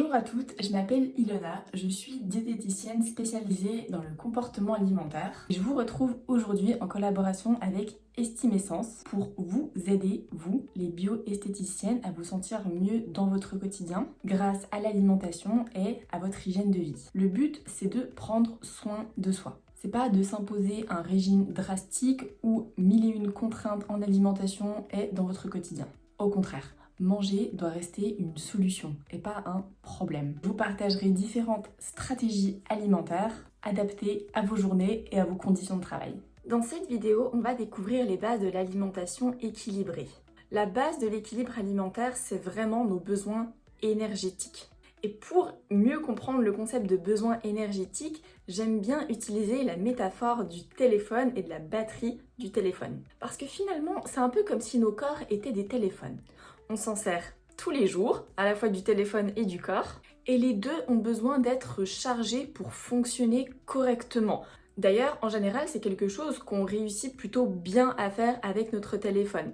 Bonjour à toutes, je m'appelle Ilona, je suis diététicienne spécialisée dans le comportement alimentaire. Je vous retrouve aujourd'hui en collaboration avec Estime Essence pour vous aider, vous, les bioesthéticiennes, à vous sentir mieux dans votre quotidien grâce à l'alimentation et à votre hygiène de vie. Le but, c'est de prendre soin de soi. C'est pas de s'imposer un régime drastique ou mille et une contraintes en alimentation et dans votre quotidien. Au contraire. Manger doit rester une solution et pas un problème. Je vous partagerai différentes stratégies alimentaires adaptées à vos journées et à vos conditions de travail. Dans cette vidéo, on va découvrir les bases de l'alimentation équilibrée. La base de l'équilibre alimentaire, c'est vraiment nos besoins énergétiques. Et pour mieux comprendre le concept de besoin énergétique, j'aime bien utiliser la métaphore du téléphone et de la batterie du téléphone. Parce que finalement, c'est un peu comme si nos corps étaient des téléphones. On s'en sert tous les jours, à la fois du téléphone et du corps, et les deux ont besoin d'être chargés pour fonctionner correctement. D'ailleurs, en général, c'est quelque chose qu'on réussit plutôt bien à faire avec notre téléphone.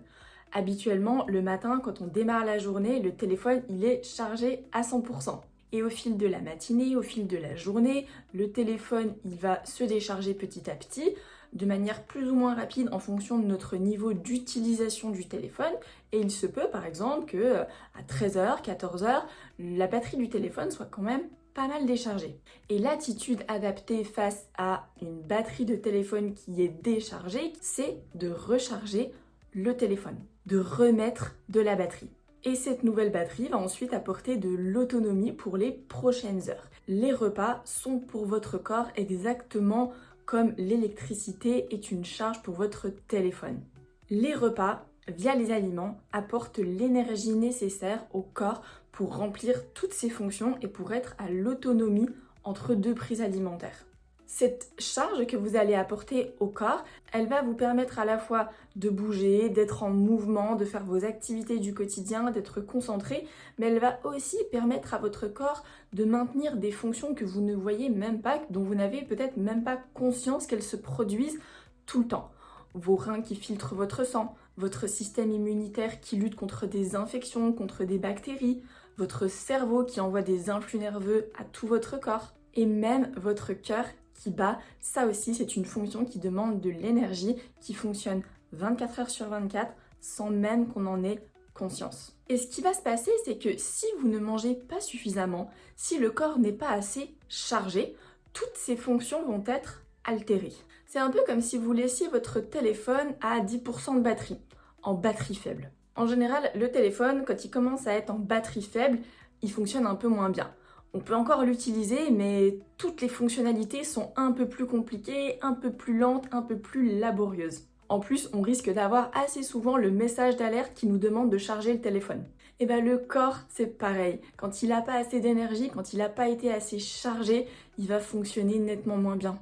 Habituellement, le matin, quand on démarre la journée, le téléphone, il est chargé à 100%. Et au fil de la matinée, au fil de la journée, le téléphone, il va se décharger petit à petit, de manière plus ou moins rapide en fonction de notre niveau d'utilisation du téléphone. Et il se peut, par exemple, que à 13h, 14h, la batterie du téléphone soit quand même pas mal déchargée. Et l'attitude adaptée face à une batterie de téléphone qui est déchargée, c'est de recharger le téléphone, de remettre de la batterie. Et cette nouvelle batterie va ensuite apporter de l'autonomie pour les prochaines heures. Les repas sont pour votre corps exactement comme l'électricité est une charge pour votre téléphone. Les repas, via les aliments, apportent l'énergie nécessaire au corps pour remplir toutes ses fonctions et pour être à l'autonomie entre deux prises alimentaires. Cette charge que vous allez apporter au corps, elle va vous permettre à la fois de bouger, d'être en mouvement, de faire vos activités du quotidien, d'être concentré, mais elle va aussi permettre à votre corps de maintenir des fonctions que vous ne voyez même pas, dont vous n'avez peut-être même pas conscience qu'elles se produisent tout le temps. Vos reins qui filtrent votre sang, votre système immunitaire qui lutte contre des infections, contre des bactéries, votre cerveau qui envoie des influx nerveux à tout votre corps, et même votre cœur qui bat, ça aussi c'est une fonction qui demande de l'énergie, qui fonctionne 24 heures sur 24 sans même qu'on en ait conscience. Et ce qui va se passer, c'est que si vous ne mangez pas suffisamment, si le corps n'est pas assez chargé, toutes ces fonctions vont être altérées. C'est un peu comme si vous laissiez votre téléphone à 10% de batterie, en batterie faible. En général, le téléphone, quand il commence à être en batterie faible, il fonctionne un peu moins bien. On peut encore l'utiliser, mais toutes les fonctionnalités sont un peu plus compliquées, un peu plus lentes, un peu plus laborieuses. En plus, on risque d'avoir assez souvent le message d'alerte qui nous demande de charger le téléphone. Et bien le corps, c'est pareil. Quand il n'a pas assez d'énergie, quand il n'a pas été assez chargé, il va fonctionner nettement moins bien.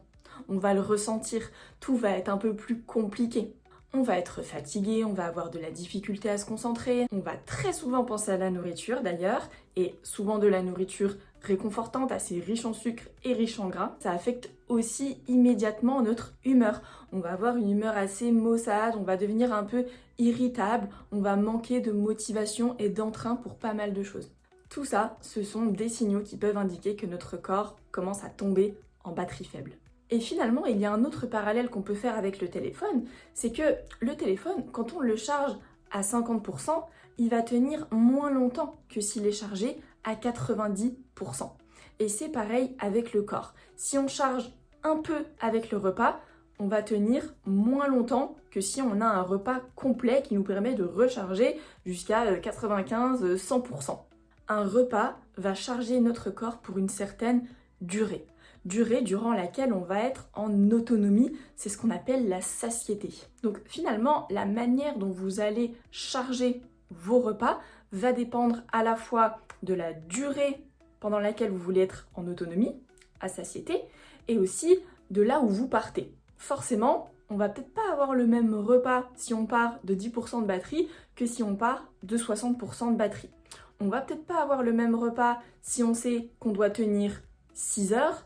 On va le ressentir, tout va être un peu plus compliqué. On va être fatigué, on va avoir de la difficulté à se concentrer, on va très souvent penser à la nourriture d'ailleurs, et souvent de la nourriture réconfortante, assez riche en sucre et riche en gras. Ça affecte aussi immédiatement notre humeur. On va avoir une humeur assez maussade, on va devenir un peu irritable, on va manquer de motivation et d'entrain pour pas mal de choses. Tout ça, ce sont des signaux qui peuvent indiquer que notre corps commence à tomber en batterie faible. Et finalement, il y a un autre parallèle qu'on peut faire avec le téléphone, c'est que le téléphone, quand on le charge à 50%, il va tenir moins longtemps que s'il est chargé à 90%. Et c'est pareil avec le corps. Si on charge un peu avec le repas, on va tenir moins longtemps que si on a un repas complet qui nous permet de recharger jusqu'à 95-100%. Un repas va charger notre corps pour une certaine durée durant laquelle on va être en autonomie, c'est ce qu'on appelle la satiété. Donc finalement, la manière dont vous allez charger vos repas va dépendre à la fois de la durée pendant laquelle vous voulez être en autonomie, à satiété, et aussi de là où vous partez. Forcément, on va peut-être pas avoir le même repas si on part de 10% de batterie que si on part de 60% de batterie. On va peut-être pas avoir le même repas si on sait qu'on doit tenir 6 heures,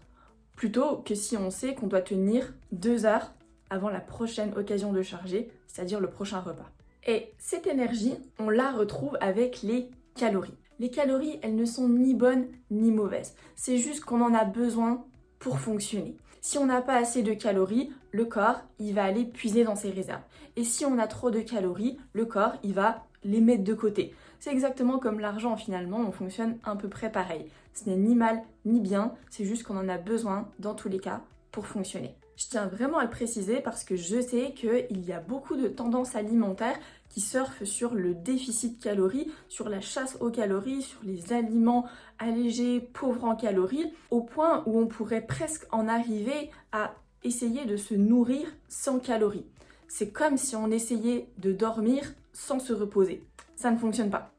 plutôt que si on sait qu'on doit tenir 2 heures avant la prochaine occasion de charger, c'est-à-dire le prochain repas. Et cette énergie, on la retrouve avec les calories. Les calories, elles ne sont ni bonnes ni mauvaises. C'est juste qu'on en a besoin pour fonctionner. Si on n'a pas assez de calories, le corps, il va aller puiser dans ses réserves. Et si on a trop de calories, le corps, il va les mettre de côté. C'est exactement comme l'argent finalement, on fonctionne à peu près pareil. Ce n'est ni mal ni bien, c'est juste qu'on en a besoin dans tous les cas pour fonctionner. Je tiens vraiment à le préciser parce que je sais qu'il y a beaucoup de tendances alimentaires qui surfent sur le déficit calories, sur la chasse aux calories, sur les aliments allégés, pauvres en calories, au point où on pourrait presque en arriver à essayer de se nourrir sans calories. C'est comme si on essayait de dormir sans se reposer. Ça ne fonctionne pas.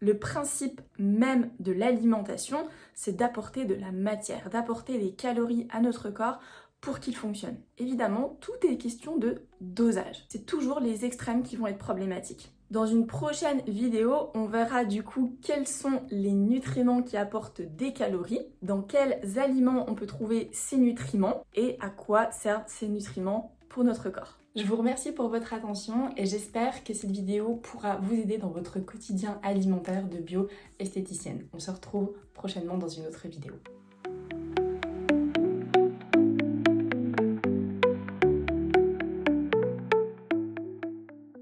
Le principe même de l'alimentation, c'est d'apporter de la matière, d'apporter des calories à notre corps pour qu'il fonctionne. Évidemment, tout est question de dosage. C'est toujours les extrêmes qui vont être problématiques. Dans une prochaine vidéo, on verra du coup quels sont les nutriments qui apportent des calories, dans quels aliments on peut trouver ces nutriments et à quoi servent ces nutriments pour notre corps. Je vous remercie pour votre attention et j'espère que cette vidéo pourra vous aider dans votre quotidien alimentaire de bio-esthéticienne. On se retrouve prochainement dans une autre vidéo.